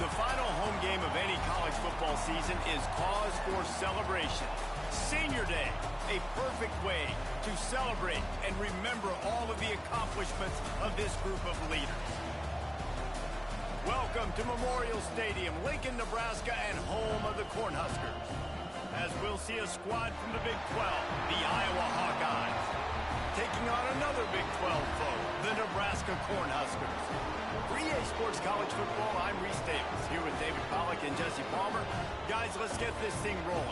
The final home game of any college football season is cause for celebration. Senior Day, a perfect way to celebrate and remember all of the accomplishments of this group of leaders. Welcome to Memorial Stadium, Lincoln, Nebraska, and home of the Cornhuskers. As we'll see a squad from the Big 12, the Iowa Hawkeyes, taking on another Big 12 foe, the Nebraska Cornhuskers. For EA Sports College Football, I'm Reese Davis, here with David Pollack and Jesse Palmer. Guys, let's get this thing rolling.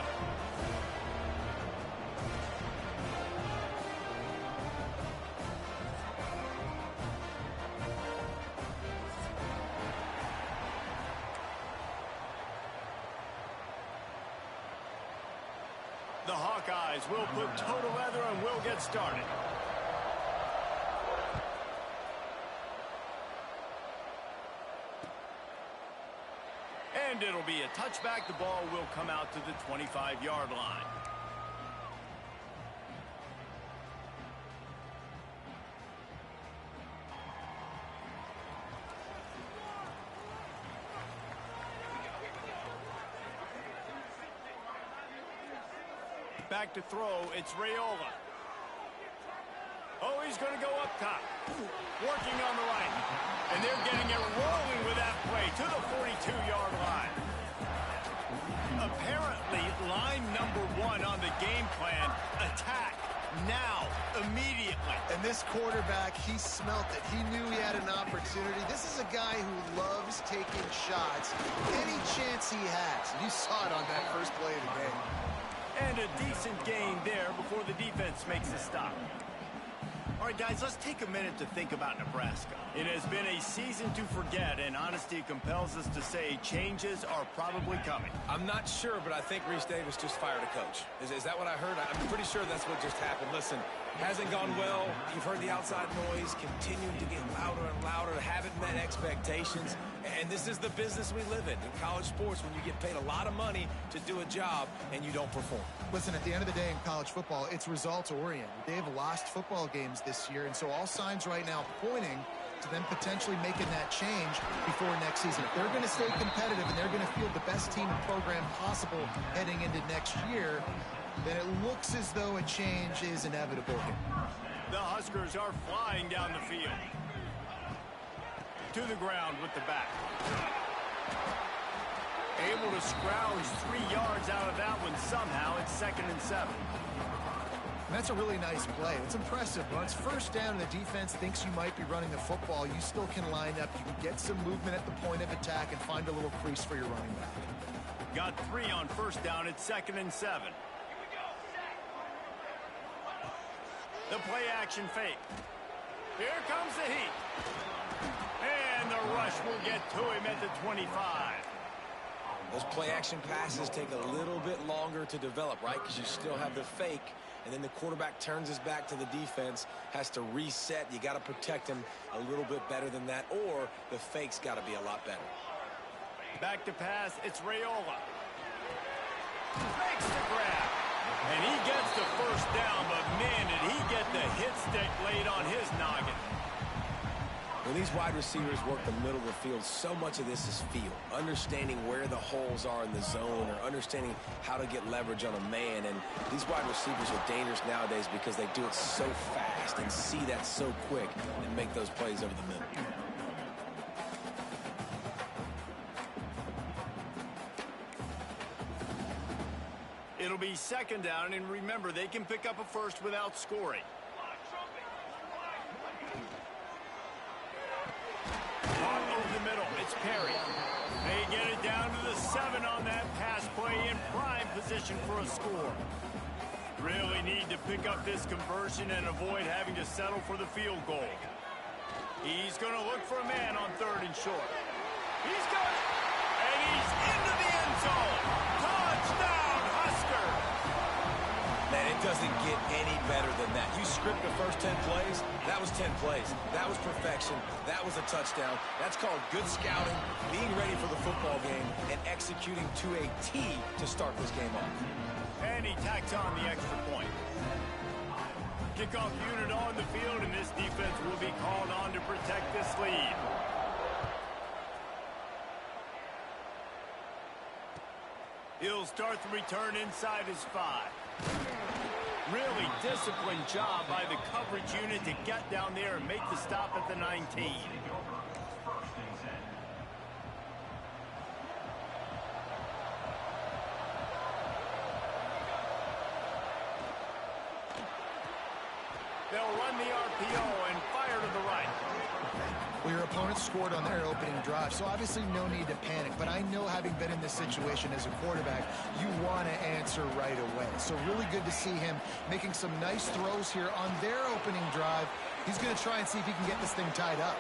The Hawkeyes will put total leather and we'll get started. And it'll be a touchback. The ball will come out to the 25-yard line. Back to throw, it's Raiola. Oh, he's going to go up top. Working on the right. And they're getting it rolling with that play to the 42-yard line. Apparently, line number one on the game plan, attack now, immediately. And this quarterback, he smelt it. He knew he had an opportunity. This is a guy who loves taking shots any chance he has. You saw it on that first play of the game. And a decent gain there before the defense makes a stop. All right, guys, let's take a minute to think about Nebraska. It has been a season to forget, and honesty compels us to say changes are probably coming. I'm not sure, but I think Reese Davis just fired a coach. Is that what I heard? I'm pretty sure that's what just happened. Listen, hasn't gone well. You've heard the outside noise, continuing to get louder and louder, haven't met expectations. And this is the business we live in college sports, when you get paid a lot of money to do a job and you don't perform. Listen, at the end of the day in college football, it's results-oriented. They've lost football games this year, and so all signs right now pointing to them potentially making that change before next season. If they're going to stay competitive and they're going to field the best team and program possible heading into next year, then it looks as though a change is inevitable here. The Huskers are flying down the field. To the ground with the back. Able to scrounge 3 yards out of that one somehow. It's 2nd and 7. And that's a really nice play. It's impressive. Once first down and the defense thinks you might be running the football, you still can line up. You can get some movement at the point of attack and find a little crease for your running back. Got 3 on first down. It's 2nd and 7. The play action fake. Here comes the heat. And the rush will get to him at the 25. Those play-action passes take a little bit longer to develop, right? Because you still have the fake, and then the quarterback turns his back to the defense, has to reset. You got to protect him a little bit better than that, or the fake's got to be a lot better. Back to pass, it's Raiola. Makes the grab. And he gets the first down, but man, did he get the hit stick laid on his noggin. When these wide receivers work the middle of the field, so much of this is feel. Understanding where the holes are in the zone, or understanding how to get leverage on a man. And these wide receivers are dangerous nowadays because they do it so fast and see that so quick and make those plays over the middle. It'll be 2nd down, and remember, they can pick up a first without scoring. It's Perry. They get it down to the 7 on that pass play, in prime position for a score. Really need to pick up this conversion and avoid having to settle for the field goal. He's going to look for a man on 3rd and short. He's got it. And he's into the end zone. Touchdown, Husker. Man, it doesn't get any better than that. You script the first 10 plays, that was 10 plays. That was perfection. That was a touchdown. That's called good scouting, being ready for the football game, and executing to a T to start this game off. And he tacks on the extra point. Kickoff unit on the field, and this defense will be called on to protect this lead. He'll start the return inside his 5. Really disciplined job by the coverage unit to get down there and make the stop at the 19. They'll run the RPO and fire to the right. Well, your opponent scored on their opening drive, so obviously no need to panic. But I know, having been in this situation as a quarterback, you want to answer right away. So really good to see him making some nice throws here on their opening drive. He's going to try and see if he can get this thing tied up.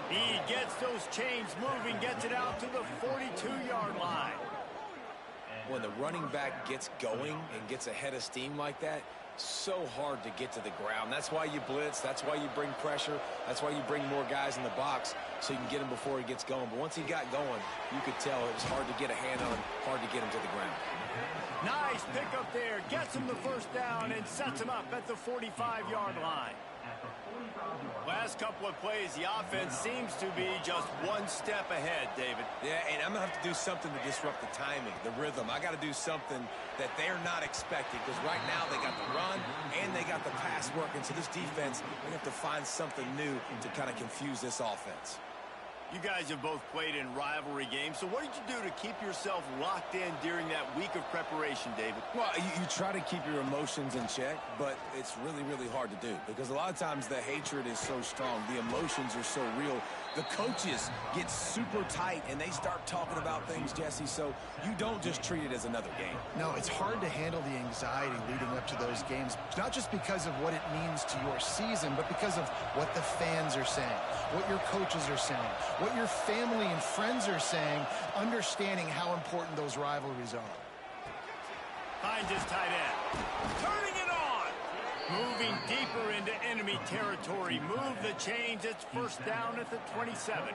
He gets those chains moving, gets it out to the 42-yard line. When the running back gets going and gets ahead of steam like that, so hard to get to the ground. That's why you blitz. That's why you bring pressure. That's why you bring more guys in the box so you can get him before he gets going. But once he got going, you could tell it was hard to get a hand on him, hard to get him to the ground. Nice pick up there. Gets him the first down and sets him up at the 45-yard line. Last couple of plays, the offense seems to be just one step ahead, David. Yeah, and I'm going to have to do something to disrupt the timing, the rhythm. I got to do something that they're not expecting, because right now they got the run and they got the pass working. So this defense, we have to find something new to kind of confuse this offense. You guys have both played in rivalry games, so what did you do to keep yourself locked in during that week of preparation, David? Well, you try to keep your emotions in check, but it's really, really hard to do, because a lot of times the hatred is so strong, the emotions are so real. The coaches get super tight, and they start talking about things, Jesse, so you don't just treat it as another game. No, it's hard to handle the anxiety leading up to those games, not just because of what it means to your season, but because of what the fans are saying, what your coaches are saying, what your family and friends are saying, understanding how important those rivalries are. Finds his tight end. Turning it on. Moving deeper into enemy territory. Move the chains. It's first down at the 27.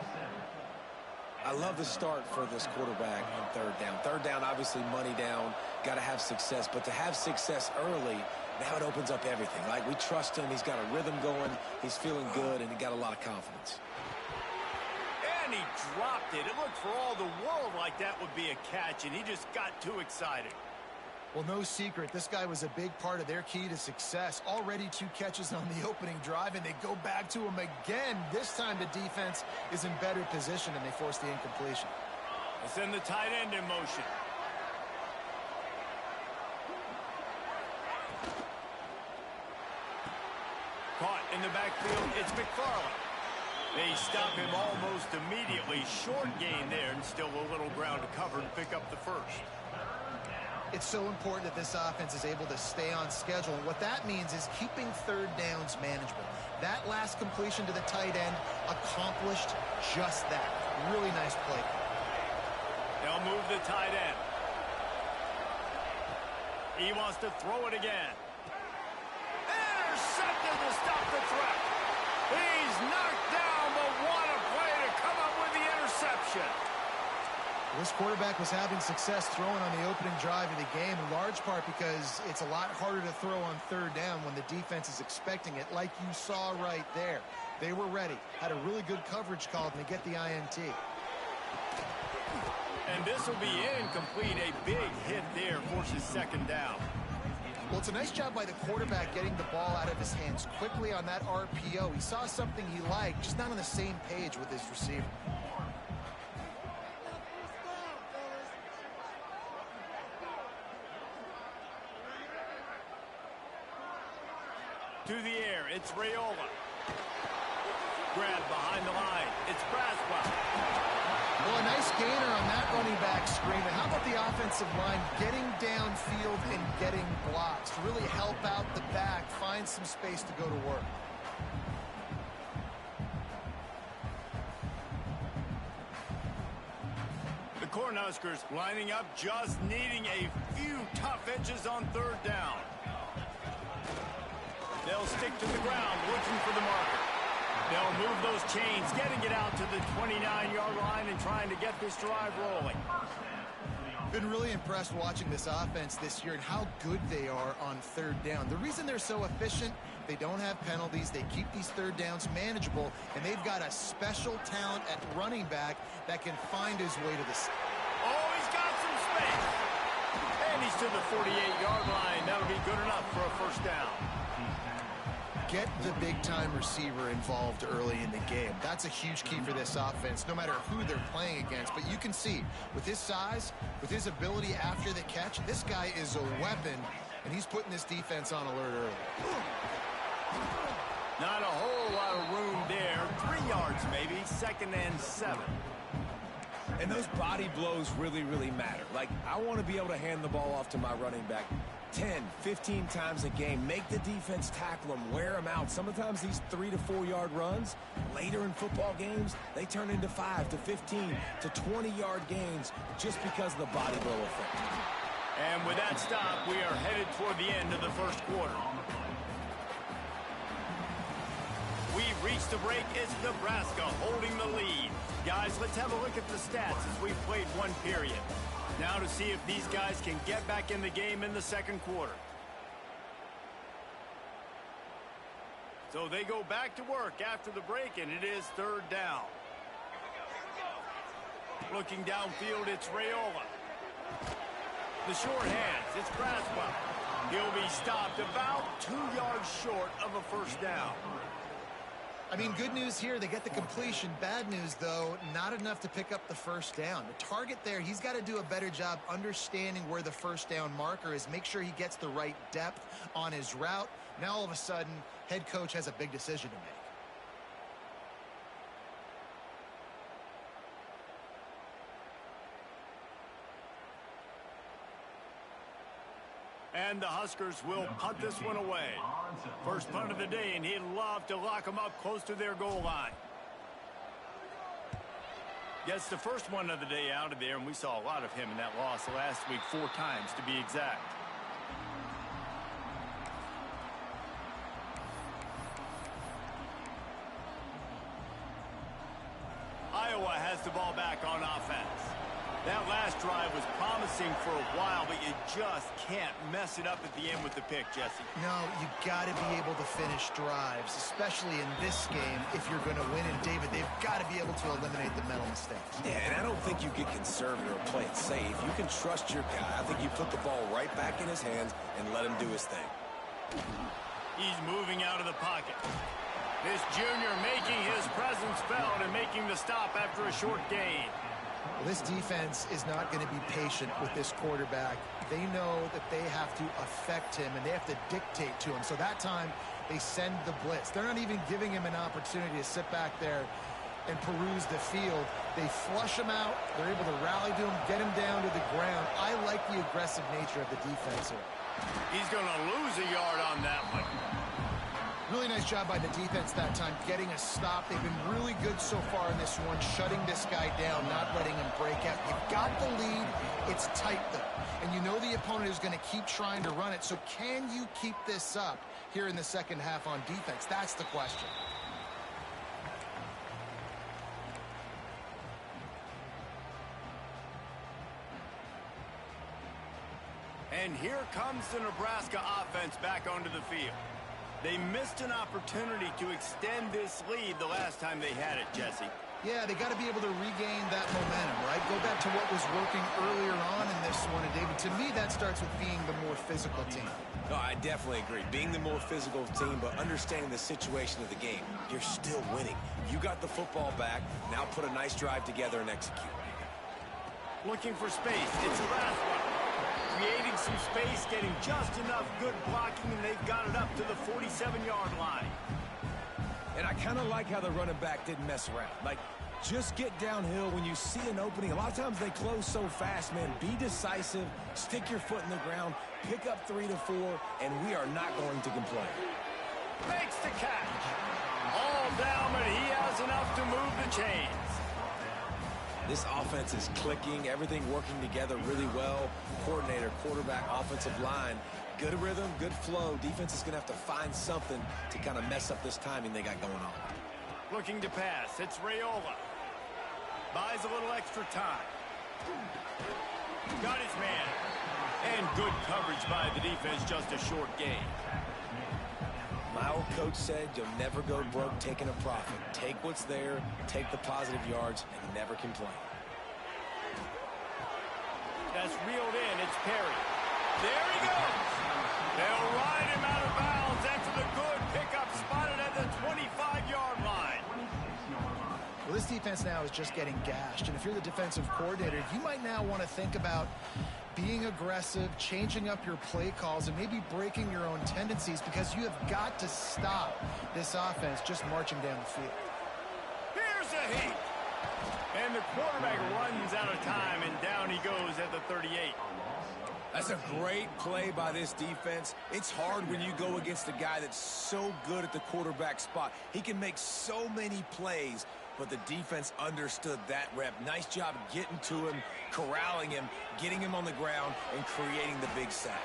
I love the start for this quarterback on third down. Third down, obviously money down. Got to have success. But to have success early, now it opens up everything. Like, we trust him. He's got a rhythm going. He's feeling good, and he got a lot of confidence. And he dropped it. It looked for all the world like that would be a catch, and he just got too excited. Well, no secret, this guy was a big part of their key to success. Already 2 catches on the opening drive, and they go back to him again. This time the defense is in better position, and they force the incompletion. They send the tight end in motion. Caught in the backfield, it's McFarland. They stop him almost immediately. Short gain there, and still a little ground to cover to pick up the first. It's so important that this offense is able to stay on schedule, and what that means is keeping third downs manageable. That last completion to the tight end accomplished just that. Really nice play. They'll move the tight end. He wants to throw it again. Intercepted to stop the threat. He's knocked down, but what a play to come up with the interception. This quarterback was having success throwing on the opening drive of the game, in large part because it's a lot harder to throw on third down when the defense is expecting it, like you saw right there. They were ready, had a really good coverage call, and they get the INT. And this will be incomplete. A big hit there forces second down. Well, it's a nice job by the quarterback getting the ball out of his hands quickly on that RPO. He saw something he liked, just not on the same page with his receiver. To the air, it's Raiola. Grab behind the line, it's Braswell. Well, a nice gainer on that running back screen. And how about the offensive line getting downfield and getting blocks to really help out the back, find some space to go to work. The Cornhuskers lining up, just needing a few tough edges on third down. They'll stick to the ground, looking for the marker. They'll move those chains, getting it out to the 29-yard line and trying to get this drive rolling. Been really impressed watching this offense this year and how good they are on third down. The reason they're so efficient, they don't have penalties, they keep these third downs manageable, and they've got a special talent at running back that can find his way to the... Oh, he's got some space. to the 48-yard line. That'll be good enough for a first down. Get the big-time receiver involved early in the game. That's a huge key for this offense, no matter who they're playing against. But you can see, with his size, with his ability after the catch, this guy is a weapon, and he's putting this defense on alert early. Not a whole lot of room there. 3 yards maybe, 2nd and 7. And those body blows really, really matter. Like, I want to be able to hand the ball off to my running back 10, 15 times a game. Make the defense tackle them, wear them out. Sometimes these 3 to 4 yard runs, later in football games, they turn into 5 to 15 to 20 yard gains just because of the body blow effect. And with that stop, we are headed toward the end of the first quarter. We've reached the break. It's Nebraska holding the lead. Guys, let's have a look at the stats as we've played one period. Now to see if these guys can get back in the game in the second quarter. So they go back to work after the break, and it is 3rd down. Looking downfield, it's Raiola. The short hands, it's Braswell. He'll be stopped about 2 yards short of a first down. I mean, good news here, they get the completion. Bad news, though, not enough to pick up the first down. The target there, he's got to do a better job understanding where the first down marker is, make sure he gets the right depth on his route. Now, all of a sudden, head coach has a big decision to make. And the Huskers will punt this one away. First punt of the day, and he'd love to lock them up close to their goal line. Gets the first one of the day out of there, and we saw a lot of him in that loss last week, 4 times to be exact. Iowa has the ball back on offense. That last drive was promising for a while, but you just can't mess it up at the end with the pick, Jesse. No, you got to be able to finish drives, especially in this game if you're going to win. And, David, they've got to be able to eliminate the mental mistakes. Yeah, and I don't think you get conservative or play it safe. You can trust your guy. I think you put the ball right back in his hands and let him do his thing. He's moving out of the pocket. This junior making his presence felt and making the stop after a short gain. Well, this defense is not going to be patient with this quarterback. They know that they have to affect him, and they have to dictate to him. So that time, they send the blitz. They're not even giving him an opportunity to sit back there and peruse the field. They flush him out. They're able to rally to him, get him down to the ground. I like the aggressive nature of the defense here. He's going to lose a yard on that one. Really nice job by the defense that time, getting a stop. They've been really good so far in this one, shutting this guy down, not letting him break out. You've got the lead. It's tight, though. And you know the opponent is going to keep trying to run it. So can you keep this up here in the second half on defense? That's the question. And here comes the Nebraska offense back onto the field. They missed an opportunity to extend this lead the last time they had it, Jesse. Yeah, they got to be able to regain that momentum, right? Go back to what was working earlier on in this one. And, David, to me, that starts with being the more physical team. No, I definitely agree. Being the more physical team, but understanding the situation of the game. You're still winning. You got the football back. Now put a nice drive together and execute. Looking for space. It's the last one. Creating some space, getting just enough good blocking, and they've got it up to the 47-yard line. And I kind of like how the running back didn't mess around. Like, just get downhill when you see an opening. A lot of times they close so fast, man. Be decisive, stick your foot in the ground, pick up 3 to 4, and we are not going to complain. Makes the catch. All down, but he has enough to move the chains. This offense is clicking, everything working together really well. Coordinator, quarterback, offensive line. Good rhythm, good flow. Defense is going to have to find something to kind of mess up this timing they got going on. Looking to pass. It's Raiola. Buys a little extra time. Got his man. And good coverage by the defense, just a short gain. My old coach said you'll never go broke taking a profit. Take what's there, take the positive yards, and never complain. That's reeled in. It's Perry. There he goes. They'll ride him out of bounds after the good pickup spotted at the 25-yard line. Well, this defense now is just getting gashed, and if you're the defensive coordinator, you might now want to think about being aggressive, changing up your play calls, and maybe breaking your own tendencies, because you have got to stop this offense just marching down the field. Here's a heat. And the quarterback runs out of time, and down he goes at the 38. That's a great play by this defense. It's hard when you go against a guy that's so good at the quarterback spot. He can make so many plays, but the defense understood that rep. Nice job getting to him, corralling him, getting him on the ground, and creating the big sack.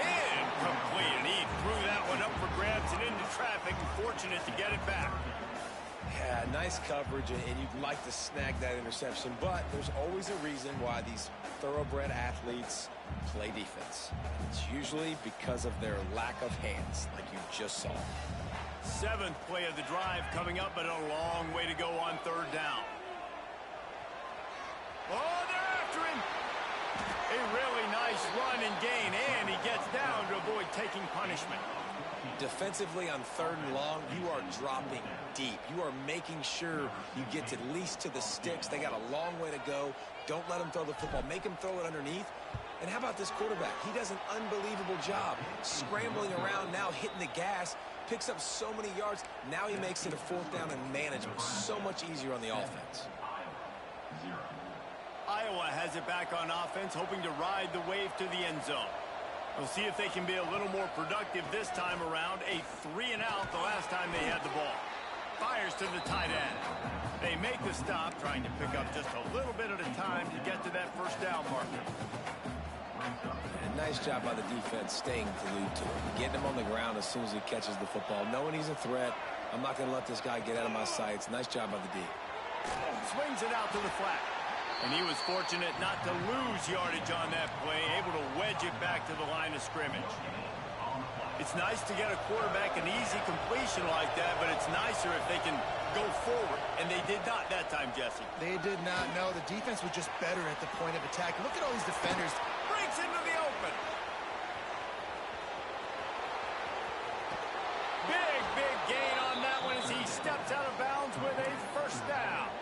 Incomplete, and he threw that one up for grabs and into traffic, and fortunate to get it back. Yeah, nice coverage, and you'd like to snag that interception, but there's always a reason why these thoroughbred athletes play defense. It's usually because of their lack of hands, like you just saw. Seventh play of the drive coming up, but a long way to go on third down. Oh, they're after him. A really nice run and gain, and he gets down to avoid taking punishment. Defensively on third and long, you are dropping deep. You are making sure you get at least to the sticks. They got a long way to go. Don't let them throw the football. Make them throw it underneath. And how about this quarterback? He does an unbelievable job scrambling around, now hitting the gas, picks up so many yards. Now he makes it a fourth down and manageable. So much easier on the offense. Iowa has it back on offense, hoping to ride the wave to the end zone. We'll see if they can be a little more productive this time around. A 3-and-out the last time they had the ball. Fires to the tight end. They make the stop, trying to pick up just a little bit at a time to get to that first down marker. And nice job by the defense staying glued to him. Getting him on the ground as soon as he catches the football. Knowing he's a threat, I'm not going to let this guy get out of my sights. Nice job by the D. Swings it out to the flat. And he was fortunate not to lose yardage on that play, able to wedge it back to the line of scrimmage. It's nice to get a quarterback an easy completion like that, but it's nicer if they can go forward. And they did not that time, Jesse. They did not. No, the defense was just better at the point of attack. Look at all these defenders. Breaks into the open. Big gain on that one as he steps out of bounds with a first down.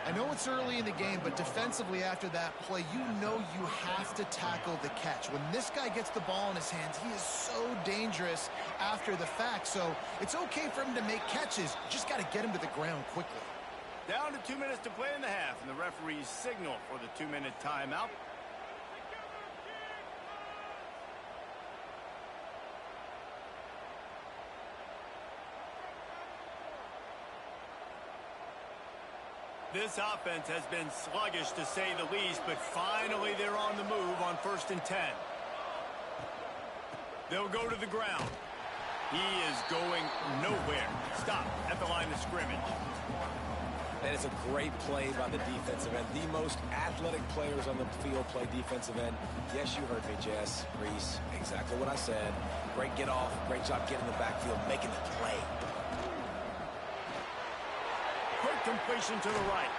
I know it's early in the game, but defensively after that play, you know you have to tackle the catch. When this guy gets the ball in his hands, he is so dangerous after the fact. So it's okay for him to make catches. You just got to get him to the ground quickly. Down to 2 minutes to play in the half, and the referees signal for the 2-minute timeout. This offense has been sluggish, to say the least, but finally they're on the move on 1st and 10. They'll go to the ground. He is going nowhere. Stop at the line of scrimmage. That is a great play by the defensive end. The most athletic players on the field play defensive end. Yes, you heard me, Jess, Reese. Exactly what I said. Great get off. Great job getting in the backfield, making the play. Quick completion to the right.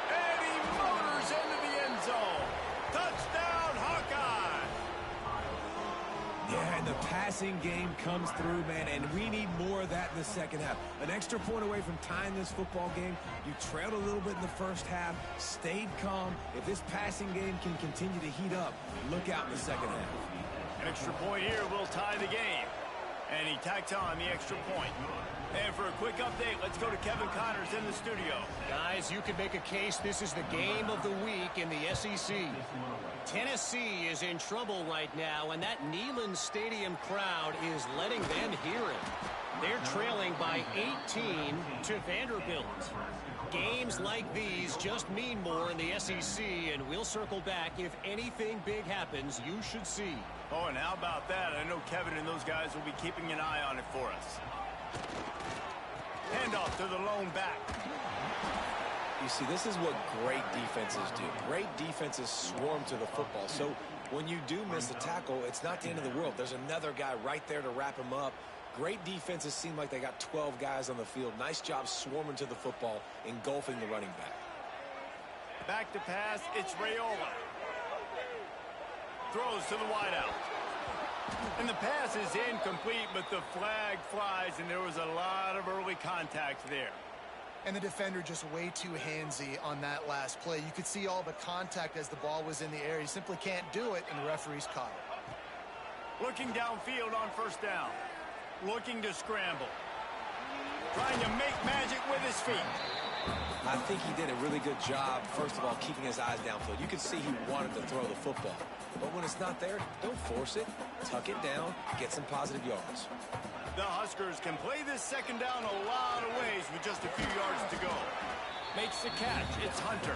And he motors into the end zone. Touchdown, Hawkeye! Yeah, and the passing game comes through, man, and we need more of that in the second half. An extra point away from tying this football game. You trailed a little bit in the first half, stayed calm. If this passing game can continue to heat up, look out in the second half. Extra point here will tie the game. And he tacks on the extra point. And for a quick update, let's go to Kevin Connors in the studio. Guys, you could make a case this is the game of the week in the SEC. Tennessee is in trouble right now, and that Neyland Stadium crowd is letting them hear it. They're trailing by 18 to Vanderbilt. Games like these just mean more in the SEC, and we'll circle back. If anything big happens, you should see. Oh, and how about that? I know Kevin and those guys will be keeping an eye on it for us. Handoff to the lone back. You see, this is what great defenses do. Great defenses swarm to the football. So when you do miss a tackle, it's not the end of the world. There's another guy right there to wrap him up. Great defenses seem like they got 12 guys on the field. Nice job swarming to the football, engulfing the running back. Back to pass, it's Raiola. throws to the wideout. And the pass is incomplete, but the flag flies, and there was a lot of early contact there. And the defender just way too handsy on that last play. You could see all the contact as the ball was in the air. He simply can't do it, and the referee's caught it. Looking downfield on first down. Looking to scramble. Trying to make magic with his feet. I think he did a really good job, first of all, keeping his eyes downfield. You could see he wanted to throw the football. But when it's not there, don't force it. Tuck it down, get some positive yards. The Huskers can play this second down a lot of ways with just a few yards to go. Makes the catch. It's Hunter.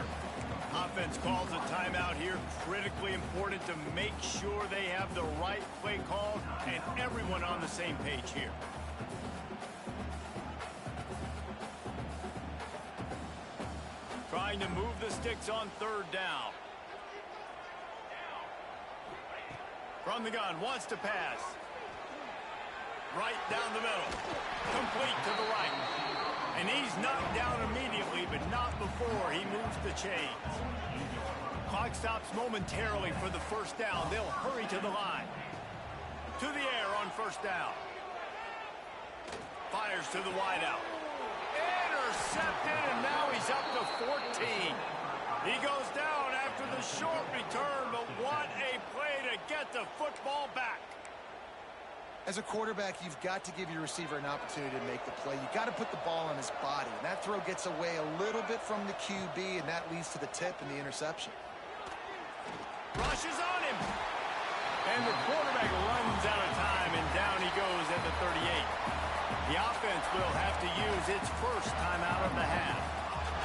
Offense calls a timeout here. Critically important to make sure they have the right play called and everyone on the same page here. Trying to move the sticks on third down. From the gun, wants to pass. Right down the middle. Complete to the right. And he's knocked down immediately, but not before he moves the chains. Clock stops momentarily for the first down. They'll hurry to the line. To the air on first down. Fires to the wideout. Intercepted, and now he's up to 14. He goes down after the short return, but what a play to get the football back. As a quarterback, you've got to give your receiver an opportunity to make the play. You've got to put the ball on his body. And that throw gets away a little bit from the QB, and that leads to the tip and the interception. Rushes on him. And the quarterback runs out of time, and down he goes at the 38. The offense will have to use its first timeout of the half.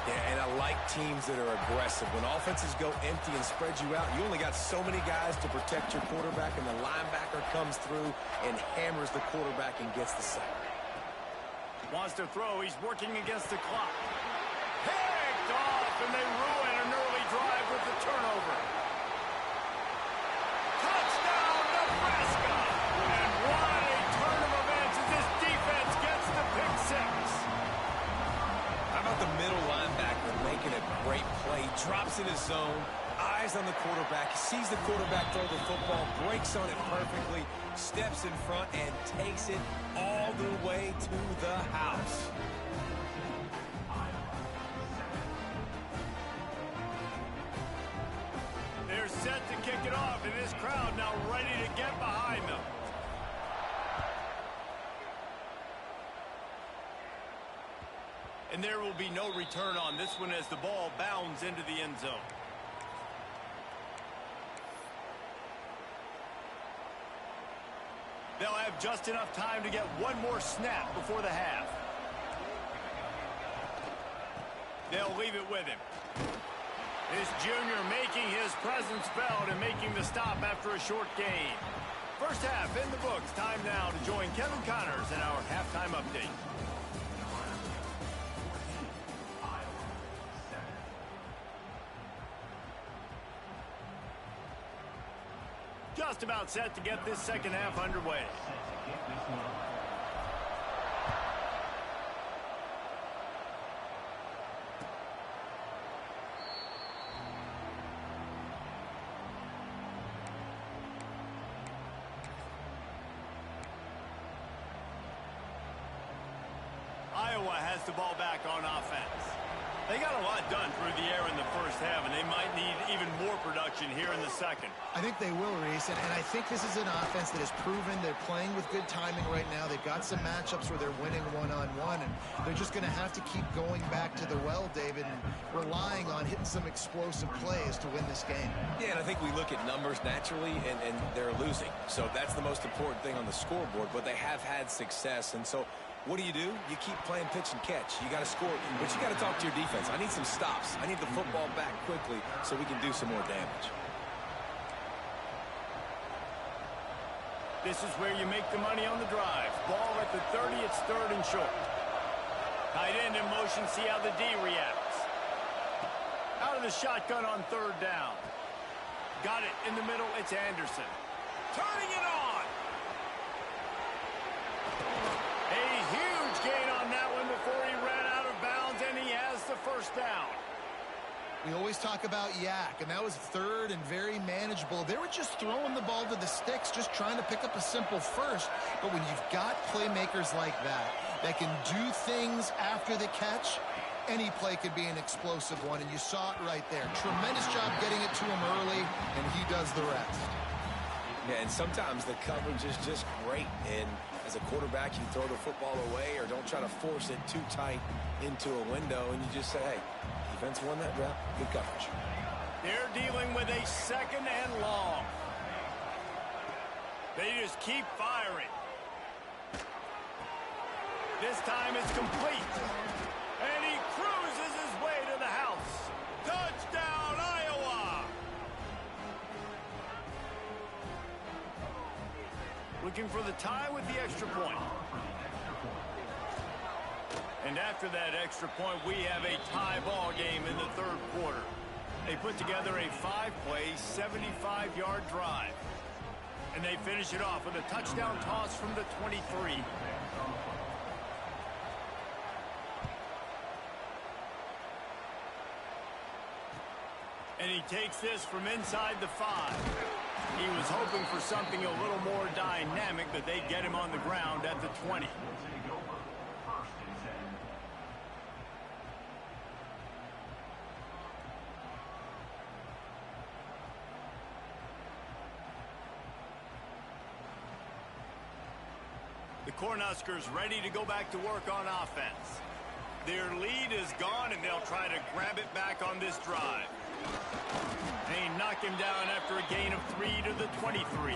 Yeah, and I like teams that are aggressive. When offenses go empty and spread you out, you only got so many guys to protect your quarterback, and the linebacker comes through and hammers the quarterback and gets the sack. Wants to throw. He's working against the clock. Picked off, and they ruin an early drive with the turnover. Touchdown, Nebraska! And what a turn of events as this defense gets the pick six. How about the middle linebacker making a great play, drops in his zone, eyes on the quarterback, sees the quarterback throw the football, breaks on it perfectly, steps in front, and takes it all the way to the house. They're set to kick it off, and this crowd now ready to get behind them. And there will be no return on this one as the ball bounds into the end zone. They'll have just enough time to get one more snap before the half. They'll leave it with him. This junior making his presence felt and making the stop after a short gain. First half in the books. Time now to join Kevin Connors in our halftime update. Just about set to get this second half underway. Iowa has the ball back on offense. They got a lot done through the air in the first half, and they might need even more production here in the second. I think they will, Reese, and I think this is an offense that has proven they're playing with good timing right now. They've got some matchups where they're winning one-on-one, and they're just going to have to keep going back to the well, David, and relying on hitting some explosive plays to win this game. Yeah, and I think we look at numbers naturally, and they're losing. So that's the most important thing on the scoreboard, but they have had success, and so what do? You keep playing pitch and catch. You got to score, but you got to talk to your defense. I need some stops. I need the football back quickly so we can do some more damage. This is where you make the money on the drive. Ball at the 30, it's third and short. Tight end in motion, see how the D reacts. Out of the shotgun on third down. Got it in the middle, it's Anderson. Turning it on. A huge gain on that one before he ran out of bounds, and he has the first down. We always talk about Yak, and that was third and very manageable. They were just throwing the ball to the sticks, just trying to pick up a simple first. But when you've got playmakers like that can do things after the catch, any play could be an explosive one, and you saw it right there. Tremendous job getting it to him early, and he does the rest. Yeah, and sometimes the coverage is just great, and as a quarterback, you throw the football away or don't try to force it too tight into a window, and you just say, hey, defense won that rep, good coverage. They're dealing with a second and long. They just keep firing. This time it's complete. And he cruises his way to the house. Touchdown, Iowa! Looking for the tie with the extra point. And after that extra point, we have a tie ball game in the third quarter. They put together a 5-play, 75-yard drive. And they finish it off with a touchdown toss from the 23. And he takes this from inside the 5. He was hoping for something a little more dynamic, but they get him on the ground at the 20. The Cornhuskers ready to go back to work on offense. Their lead is gone, and they'll try to grab it back on this drive. They knock him down after a gain of 3 to the 23.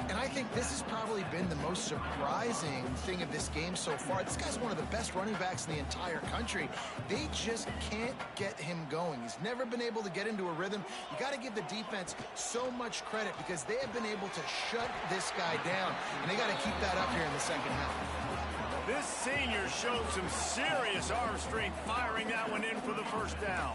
And I think this has probably been the most surprising thing of this game so far. This guy's one of the best running backs in the entire country. They just can't get him going. He's never been able to get into a rhythm. You got to give the defense so much credit because they have been able to shut this guy down. And they got to keep that up here in the second half. This senior showed some serious arm strength firing that one in for the first down.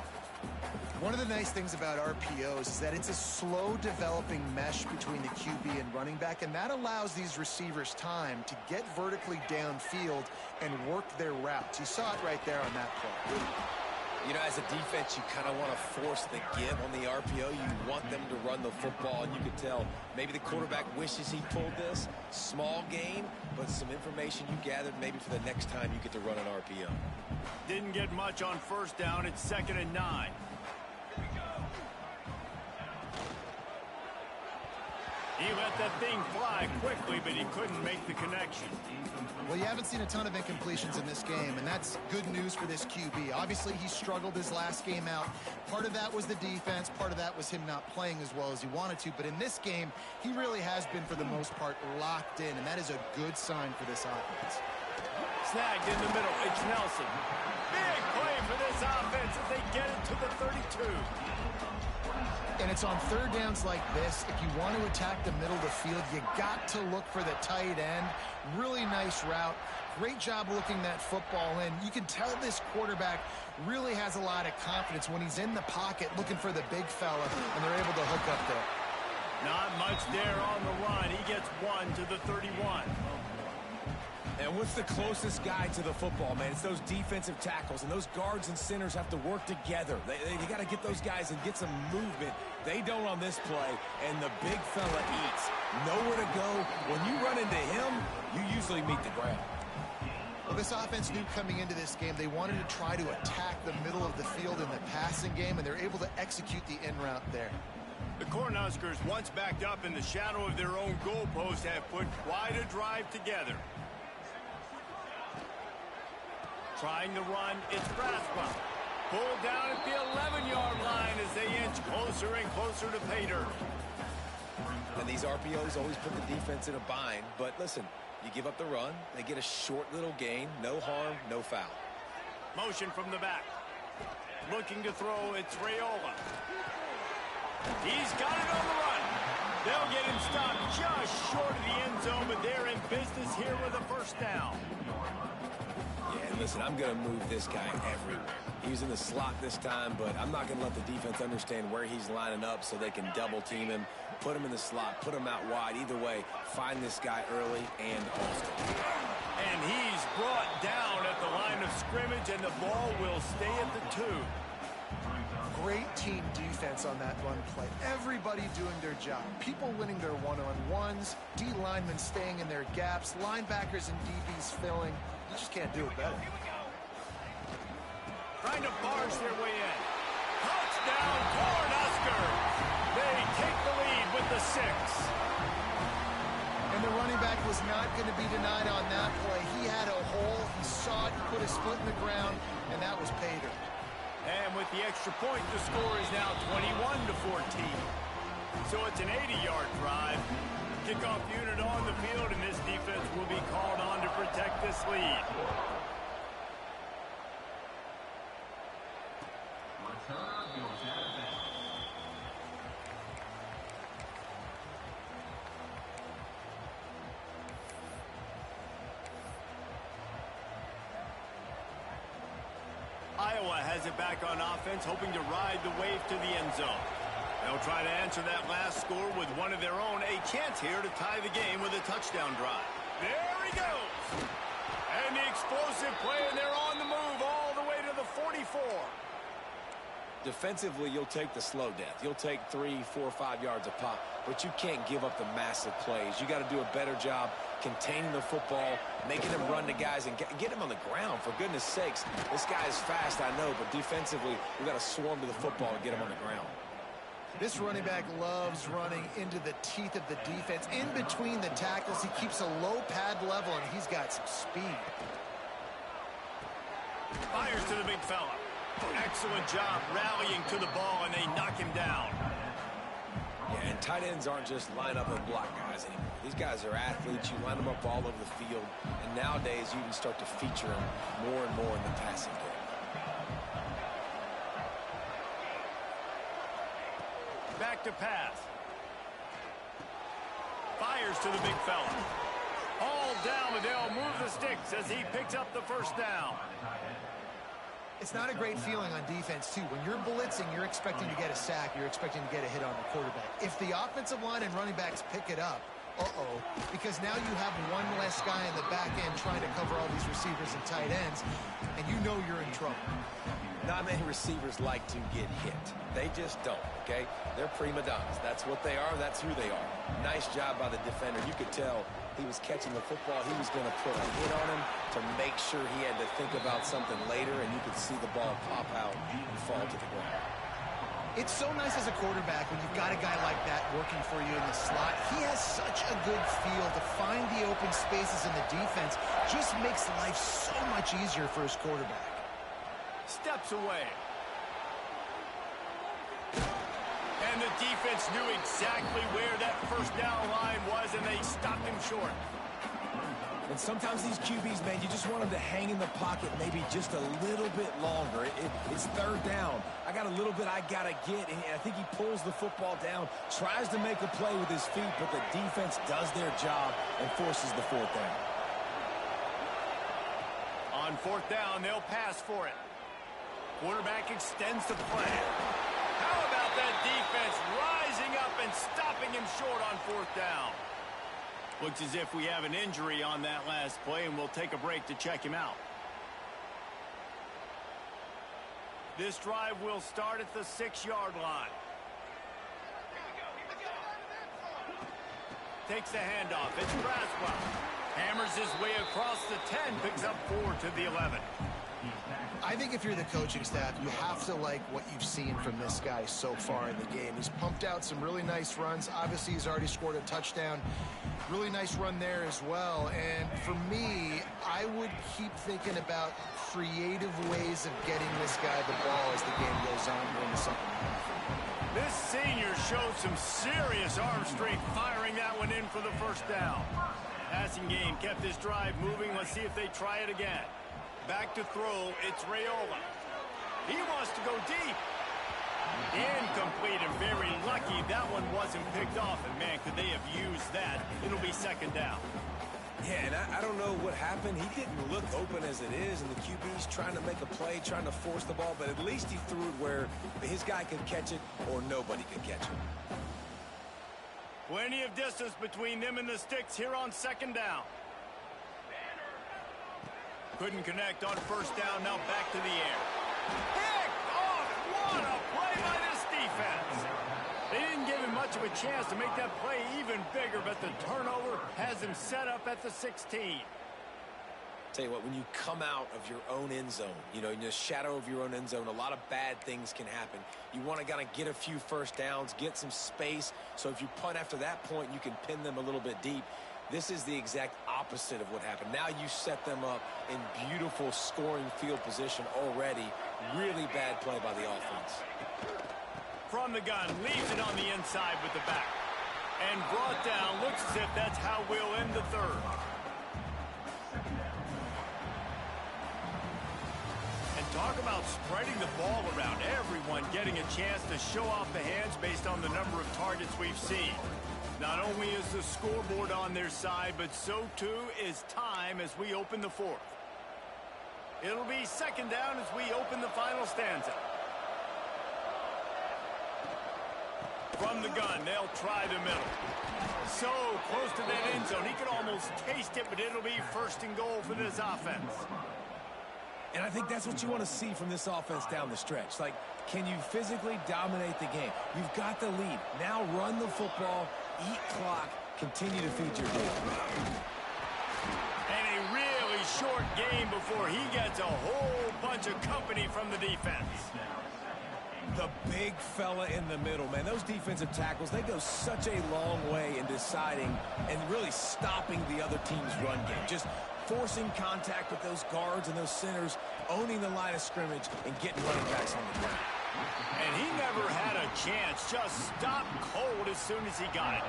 One of the nice things about RPOs is that it's a slow developing mesh between the QB and running back, and that allows these receivers time to get vertically downfield and work their routes. You saw it right there on that play. You know, as a defense, you kind of want to force the give on the RPO. You want them to run the football, and you can tell maybe the quarterback wishes he pulled this. Small game, but some information you gathered maybe for the next time you get to run an RPO. Didn't get much on first down. It's 2nd and 9. He let that thing fly quickly, but he couldn't make the connection. Well, you haven't seen a ton of incompletions in this game, and that's good news for this QB. Obviously, he struggled his last game out. Part of that was the defense. Part of that was him not playing as well as he wanted to. But in this game, he really has been, for the most part, locked in, and that is a good sign for this offense. Snagged in the middle. It's Nelson. Big play for this offense as they get it to the 32. And it's on third downs like this. If you want to attack the middle of the field, you got to look for the tight end. Really nice route. Great job looking that football in. You can tell this quarterback really has a lot of confidence when he's in the pocket looking for the big fella, and they're able to hook up there. Not much there on the run. He gets 1 to the 31. And what's the closest guy to the football, man? It's those defensive tackles, and those guards and centers have to work together. They got to get those guys and get some movement. They don't on this play, and the big fella eats. Nowhere to go. When you run into him, you usually meet the ground. Well, this offense knew coming into this game they wanted to try to attack the middle of the field in the passing game, and they're able to execute the in route there. The Cornhuskers, once backed up in the shadow of their own goalpost, have put quite a drive together. Trying to run, it's Braswell. Pulled down at the 11-yard line as they inch closer and closer to pay dirt. And these RPOs always put the defense in a bind. But listen, you give up the run, they get a short little gain, no harm, no foul. Motion from the back. Looking to throw, it's Raiola. He's got it on the run. They'll get him stopped just short of the end zone, but they're in business here with a first down. Yeah, listen, I'm going to move this guy everywhere. He was in the slot this time, but I'm not going to let the defense understand where he's lining up so they can double team him, put him in the slot, put him out wide. Either way, find this guy early and often. And he's brought down at the line of scrimmage, and the ball will stay at the 2. Great team defense on that run play. Everybody doing their job. People winning their one-on-ones, D linemen staying in their gaps, linebackers and DBs filling. You just can't do it better. Trying to barge their way in. Touchdown, Cornhuskers! They take the lead with the 6. And the running back was not going to be denied on that play. He had a hole, he saw it, put his foot in the ground, and that was pay dirt. And with the extra point, the score is now 21-14. So it's an 80-yard drive. Kickoff unit on the field, and this defense will be called on to protect this lead. Iowa has it back on offense, hoping to ride the wave to the end zone. They'll try to answer that last score with one of their own. A chance here to tie the game with a touchdown drive. There he goes. And the explosive play, and they're on the move all the way to the 44. Defensively, you'll take the slow death. You'll take 3, 4, 5 yards a pop, but you can't give up the massive plays. You got to do a better job containing the football, making them run to guys, and get him on the ground. For goodness sakes, this guy is fast, I know, but defensively, we got to swarm to the football and get him on the ground. This running back loves running into the teeth of the defense. In between the tackles, he keeps a low pad level, and he's got some speed. Fires to the big fella. Excellent job rallying to the ball, and they knock him down. Yeah, and tight ends aren't just line up and block guys anymore. These guys are athletes. You line them up all over the field, and nowadays you can start to feature them more and more in the passing game. Back to pass. Fires to the big fella. All down, but they'll move the sticks as he picks up the first down. It's not a great feeling on defense, too. When you're blitzing, you're expecting to get a sack. You're expecting to get a hit on the quarterback. If the offensive line and running backs pick it up, because now you have one less guy in the back end trying to cover all these receivers and tight ends, and you know you're in trouble. Not many receivers like to get hit. They just don't, okay? They're prima donnas. That's what they are. That's who they are. Nice job by the defender. You could tell he was catching the football. He was going to put a hit on him to make sure he had to think about something later, and you could see the ball pop out and fall to the ground. It's so nice as a quarterback when you've got a guy like that working for you in the slot. He has such a good feel to find the open spaces in the defense. Just makes life so much easier for his quarterback. Steps away. And the defense knew exactly where that first down line was, and they stopped him short. And sometimes these QBs, man, you just want them to hang in the pocket maybe just a little bit longer. It's third down. I got a little bit I got to get, and I think he pulls the football down, tries to make a play with his feet, but the defense does their job and forces the fourth down. On fourth down, they'll pass for it. Quarterback extends the play. How about that defense rising up and stopping him short on fourth down? Looks as if we have an injury on that last play, and we'll take a break to check him out. This drive will start at the 6-yard line. Takes the handoff. It's Braswell. Hammers his way across the 10, picks up 4 to the 11. I think if you're the coaching staff, you have to like what you've seen from this guy so far in the game. He's pumped out some really nice runs. Obviously, he's already scored a touchdown. Really nice run there as well. And for me, I would keep thinking about creative ways of getting this guy the ball as the game goes on during the second half. This senior showed some serious arm strength firing that one in for the first down. Passing game kept this drive moving. Let's see if they try it again. Back to throw, it's Raiola. He wants to go deep. Incomplete, and very lucky that one wasn't picked off. And, man, could they have used that? It'll be second down. Yeah, and I don't know what happened. He didn't look open as it is, and the QB's trying to make a play, trying to force the ball, but at least he threw it where his guy could catch it or nobody could catch it. Plenty of distance between them and the sticks here on second down. Couldn't connect on first down, now back to the air. Pick off What a play by this defense. They didn't give him much of a chance to make that play even bigger, but the turnover has him set up at the 16. Tell you what, when you come out of your own end zone, you know, in the shadow of your own end zone, a lot of bad things can happen. You want to kind of get a few first downs, get some space, so if you punt after that point, you can pin them a little bit deep. This is the exact opposite of what happened. Now you set them up in beautiful scoring field position already. Really bad play by the offense. From the gun, leaves it on the inside with the back. And brought down, looks as if that's how we'll end the third. And talk about spreading the ball around. Everyone getting a chance to show off the hands based on the number of targets we've seen. Not only is the scoreboard on their side, but so too is time as we open the fourth. It'll be second down as we open the final stanza. From the gun, they'll try the middle. So close to that end zone, he could almost taste it, but it'll be first and goal for this offense. And I think that's what you want to see from this offense down the stretch. Like, can you physically dominate the game? You've got the lead. Now run the football, eat clock, continue to feed your team. And a really short game before he gets a whole bunch of company from the defense. The big fella in the middle, man. Those defensive tackles, they go such a long way in deciding and really stopping the other team's run game. Just forcing contact with those guards and those centers, owning the line of scrimmage, and getting running backs on the ground. And he never had a chance. Just stopped cold as soon as he got it.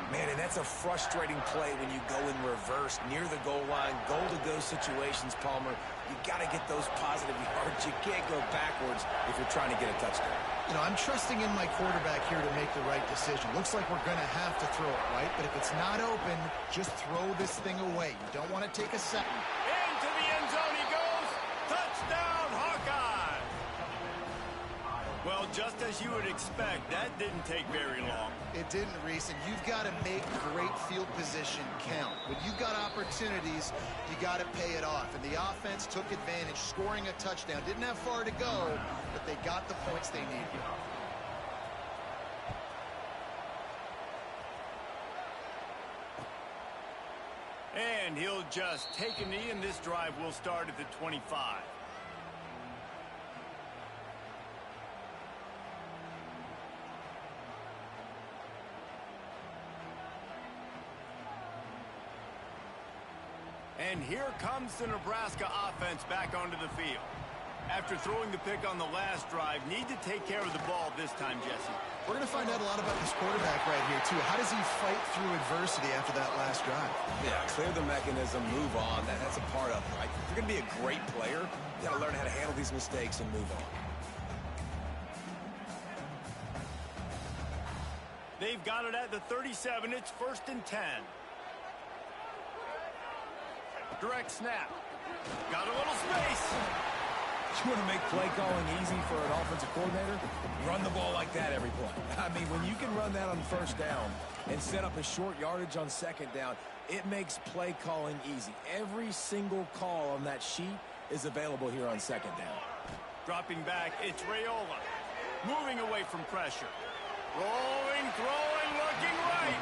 Man, and that's a frustrating play when you go in reverse near the goal line, goal-to-go situations, Palmer. You got to get those positive yards. You can't go backwards if you're trying to get a touchdown. You know, I'm trusting in my quarterback here to make the right decision. Looks like we're going to have to throw it, right? But if it's not open, just throw this thing away. You don't want to take a second. Into the end zone he goes. Touchdown, Hawkeye. Well, just as you would expect, that didn't take very long. It didn't, Reese, and you've got to make great field position count. When you've got opportunities, you got to pay it off. And the offense took advantage, scoring a touchdown. Didn't have far to go, but they got the points they needed. And he'll just take a knee, and this drive will start at the 25. And here comes the Nebraska offense back onto the field. After throwing the pick on the last drive, need to take care of the ball this time, Jesse. We're going to find out a lot about this quarterback right here, too. How does he fight through adversity after that last drive? Yeah, clear the mechanism, move on. That's a part of it, right? If you're going to be a great player, you got to learn how to handle these mistakes and move on. They've got it at the 37. It's 1st and 10. Direct snap. Got a little space. You want to make play calling easy for an offensive coordinator? Run the ball like that every play. I mean, when you can run that on first down and set up a short yardage on second down, it makes play calling easy. Every single call on that sheet is available here on second down. Dropping back, it's Raiola. Moving away from pressure. Rolling, throwing, looking right.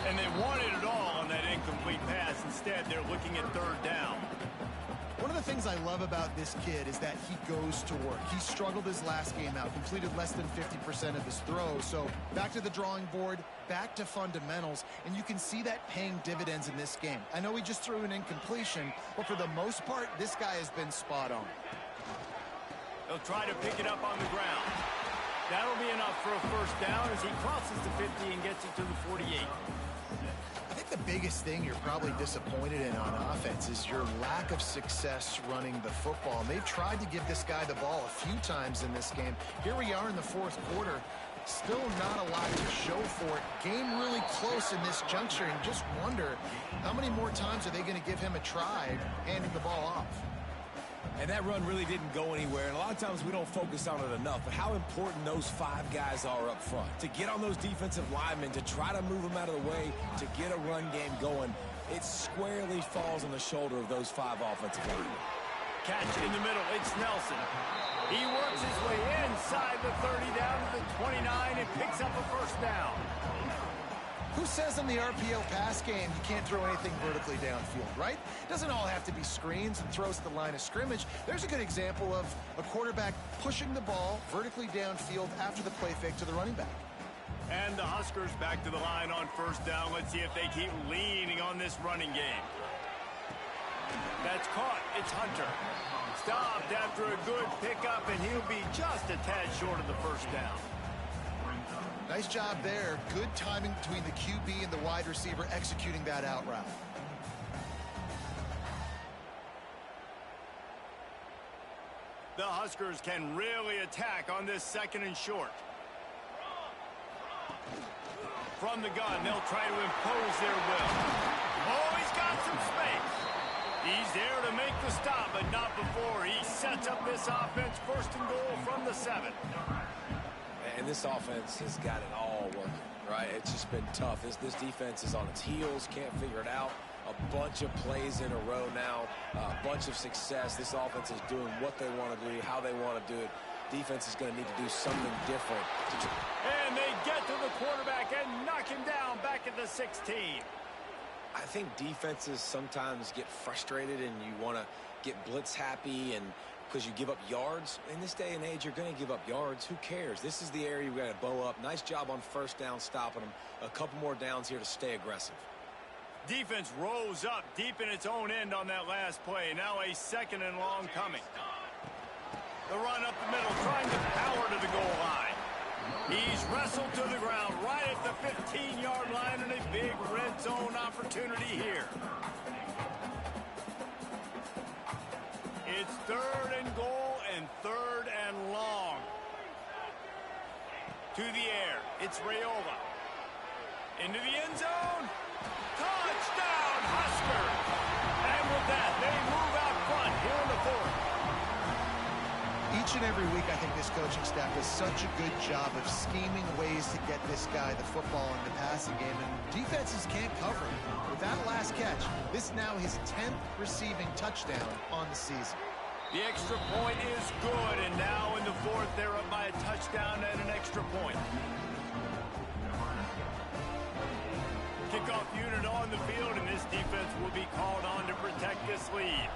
And they wanted it all on that incomplete pass. Instead, they're looking at 3rd down. One of the things I love about this kid is that he goes to work. He struggled his last game out, completed less than 50% of his throws. So back to the drawing board, back to fundamentals, and you can see that paying dividends in this game. I know he just threw an incompletion, but for the most part, this guy has been spot on. They'll try to pick it up on the ground. That'll be enough for a 1st down as he crosses the 50 and gets it to the 48. I think the biggest thing you're probably disappointed in on offense is your lack of success running the football. And they've tried to give this guy the ball a few times in this game. Here we are in the 4th quarter. Still not a lot to show for it. Game really close in this juncture, and just wonder how many more times are they going to give him a try handing the ball off. And that run really didn't go anywhere, and a lot of times we don't focus on it enough, but how important those 5 guys are up front. To get on those defensive linemen, to try to move them out of the way, to get a run game going, it squarely falls on the shoulder of those 5 offensive linemen. catch in the middle. It's Nelson. He works his way inside the 30 down to the 29 and picks up a first down. Who says in the RPO pass game you can't throw anything vertically downfield, right? It doesn't all have to be screens and throws at the line of scrimmage. There's a good example of a quarterback pushing the ball vertically downfield after the play fake to the running back. And the Huskers back to the line on first down. Let's see if they keep leaning on this running game. That's caught. It's Hunter. Stopped after a good pickup, and he'll be just a tad short of the first down. Nice job there. Good timing between the QB and the wide receiver executing that out route. The Huskers can really attack on this second and short. From the gun, they'll try to impose their will. Oh, he's got some space. He's there to make the stop, but not before he sets up this offense. First and goal from the 7. And this offense has got it all working, right? It's just been tough. This defense is on its heels, can't figure it out. A bunch of plays in a row now, a bunch of success. This offense is doing what they want to do, how they want to do it. Defense is going to need to do something different. And they get to the quarterback and knock him down back at the 16. I think defenses sometimes get frustrated and you want to get blitz happy and because you give up yards. In this day and age, you're going to give up yards. Who cares? This is the area we got to bow up. Nice job on first down stopping them. A couple more downs here to stay aggressive. Defense rose up deep in its own end on that last play. Now a second and long coming. The run up the middle, trying to power to the goal line. He's wrestled to the ground right at the 15-yard line and a big red zone opportunity here. It's third and goal and third and long. To the air, it's Raiola. Into the end zone. Touchdown, Huskers! And with that, they move out front here in the fourth. Each and every week, I think this coaching staff does such a good job of scheming ways to get this guy the football in the passing game, and defenses can't cover him. With that last catch, this now his 10th receiving touchdown on the season. The extra point is good, and now in the fourth, they're up by a touchdown and an extra point. Kickoff unit on the field, and this defense will be called on to protect this lead.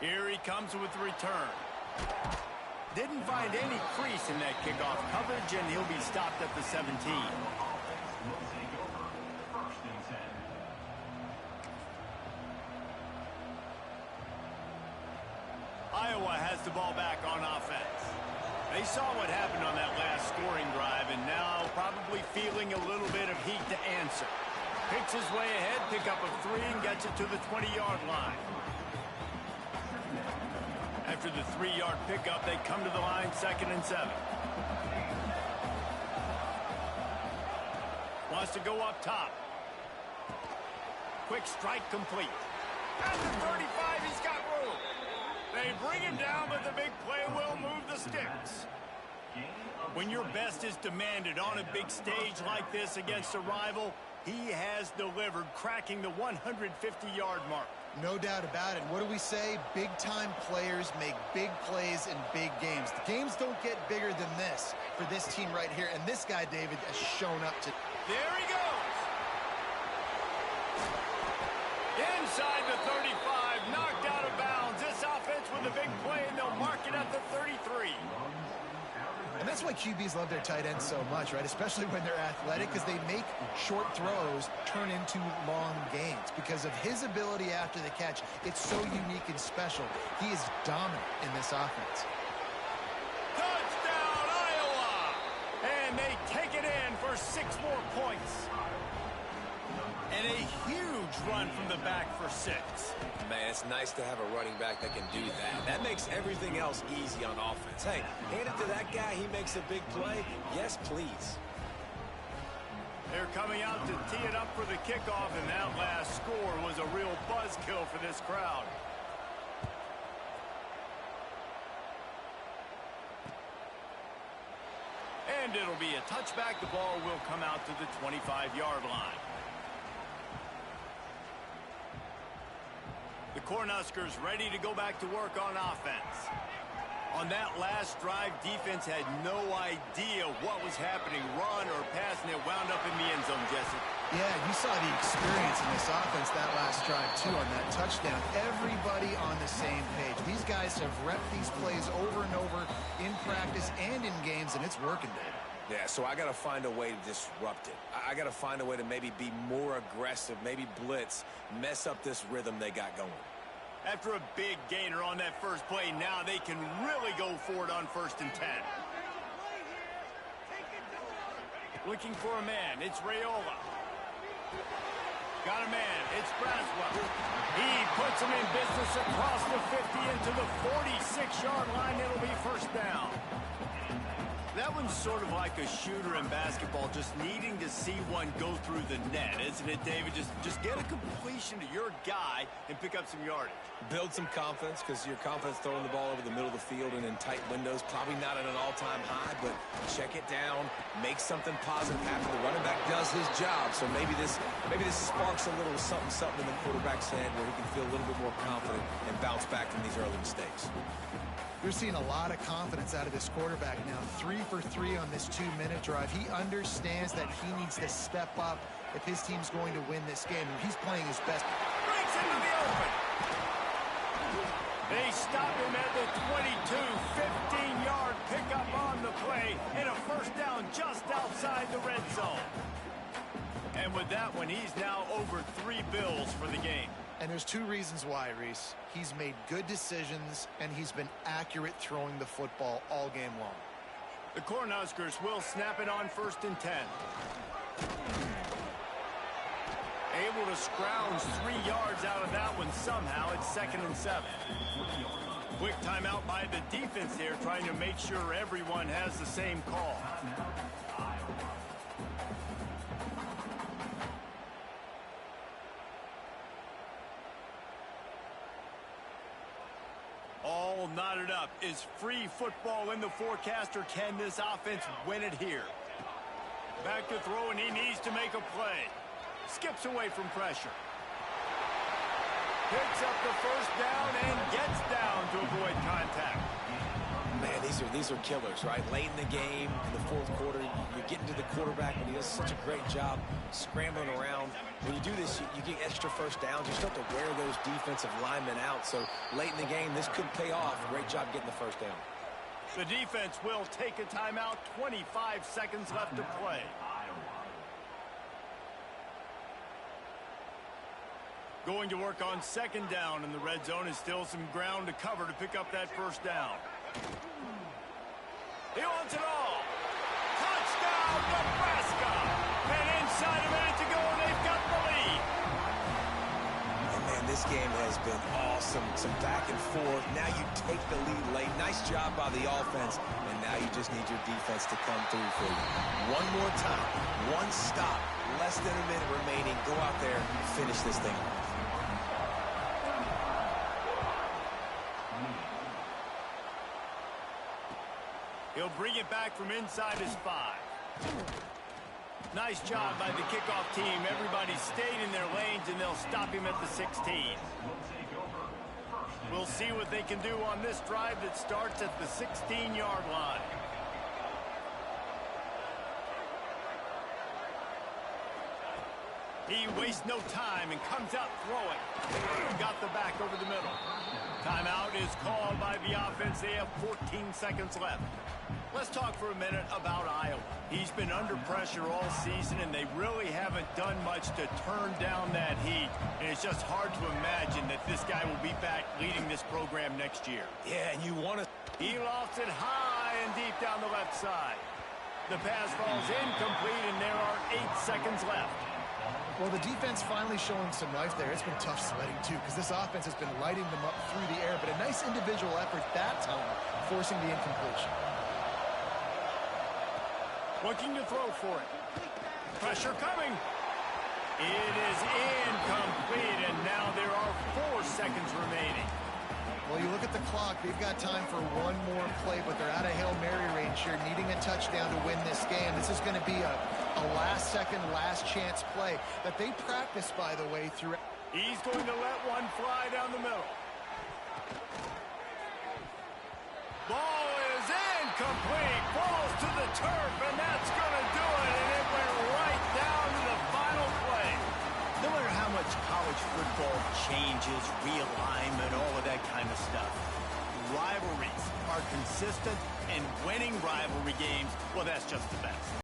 Here he comes with the return. Didn't find any crease in that kickoff coverage, and he'll be stopped at the 17. Iowa has the ball back on offense. They saw what happened on that last scoring drive, and now probably feeling a little bit of heat to answer. Picks his way ahead, pick up a 3, and gets it to the 20-yard line. After the 3-yard pickup, they come to the line, 2nd and 7. Wants to go up top. Quick strike complete. At the 35, he's got room. They bring him down, but the big play will move the sticks. When your best is demanded on a big stage like this against a rival, he has delivered, cracking the 150-yard mark. No doubt about it. What do we say? Big-time players make big plays in big games. The games don't get bigger than this for this team right here, and this guy, David, has shown up to... There he goes! Inside the 35, knocked out of bounds. This offense with a big play, and they'll mark it at the 33. And that's why QBs love their tight ends so much, right? Especially when they're athletic, because they make short throws turn into long gains. Because of his ability after the catch, it's so unique and special. He is dominant in this offense. Touchdown, Iowa! And they take it in for 6 more points. And a huge run from the back for 6. Man, it's nice to have a running back that can do that. That makes everything else easy on offense. Hey, hand it to that guy. He makes a big play. Yes, please. They're coming out to tee it up for the kickoff, and that last score was a real buzzkill for this crowd. And it'll be a touchback. The ball will come out to the 25-yard line. The Cornhuskers ready to go back to work on offense. On that last drive, defense had no idea what was happening, run or pass, and it wound up in the end zone, Jesse. Yeah, you saw the experience in this offense that last drive, too, on that touchdown. Everybody on the same page. These guys have repped these plays over and over in practice and in games, and it's working, Dave. Yeah, so I got to find a way to disrupt it. I got to find a way to maybe be more aggressive, maybe blitz, mess up this rhythm they got going. After a big gainer on that first play, now they can really go for it on 1st and 10. Looking for a man. It's Raiola. Got a man. It's Braswell. He puts him in business across the 50 into the 46-yard line. It'll be 1st down. That one's sort of like a shooter in basketball, just needing to see one go through the net, isn't it, David? Just get a completion to your guy and pick up some yardage. Build some confidence, because your confidence throwing the ball over the middle of the field and in tight windows, probably not at an all-time high, but check it down, make something positive happen. The running back does his job, so maybe this sparks a little something in the quarterback's head where he can feel a little bit more confident and bounce back from these early mistakes. You're seeing a lot of confidence out of this quarterback now. 3 for 3 on this 2-minute drive. He understands that he needs to step up if his team's going to win this game. And he's playing his best. Breaks into the open. They stop him at the 22. 15-yard pickup on the play. And a 1st down just outside the red zone. And with that one, he's now over 3 bills for the game. And there's 2 reasons why, Reese. He's made good decisions, and he's been accurate throwing the football all game long. The Cornhuskers will snap it on 1st and 10. Able to scrounge 3 yards out of that one somehow. It's 2nd and 7. Quick timeout by the defense here, trying to make sure everyone has the same call. All knotted up. Is free football in the forecast, or can this offense win it here? Back to throw, and he needs to make a play. Skips away from pressure. Picks up the 1st down and gets down to avoid contact. Man, these are killers, right? Late in the game, in the 4th quarter, you're getting to the quarterback, and he does such a great job scrambling around. When you do this, you get extra 1st downs. You start to wear those defensive linemen out. So late in the game, this could pay off. Great job getting the 1st down. The defense will take a timeout. 25 seconds left to play. Going to work on 2nd down in the red zone, is still some ground to cover to pick up that 1st down. He wants it all. Touchdown, Nebraska. And inside a minute to go, they've got the lead. And man, this game has been awesome. Some back and forth. Now you take the lead late. Nice job by the offense. And now you just need your defense to come through for you. One more time. One stop. Less than a minute remaining. Go out there and finish this thing. He'll bring it back from inside his 5. Nice job by the kickoff team. Everybody stayed in their lanes, and they'll stop him at the 16. We'll see what they can do on this drive that starts at the 16-yard line. He wastes no time and comes out throwing. Got the back over the middle. Timeout is called by the offense. They have 14 seconds left. Let's talk for a minute about Iowa. He's been under pressure all season, and they really haven't done much to turn down that heat. And it's just hard to imagine that this guy will be back leading this program next year. Yeah, and you want to... He lofts it high and deep down the left side. The pass falls incomplete, and there are 8 seconds left. Well, the defense finally showing some life there. It's been tough sledding, too, because this offense has been lighting them up through the air. But a nice individual effort that time, forcing the incompletion. Looking to throw for it. Pressure coming. It is incomplete, and now there are 4 seconds remaining. Well, you look at the clock. They've got time for one more play, but they're out of Hail Mary range here, needing a touchdown to win this game. This is going to be a last-second, last-chance play that they practice, by the way, through. He's going to let one fly down the middle. Ball is incomplete. Falls to the turf, and that's going to do it. And it went right down to the final play. No matter how much college football changes, realignment, all of that kind of stuff, rivalries are consistent, and winning rivalry games, well, that's just the best.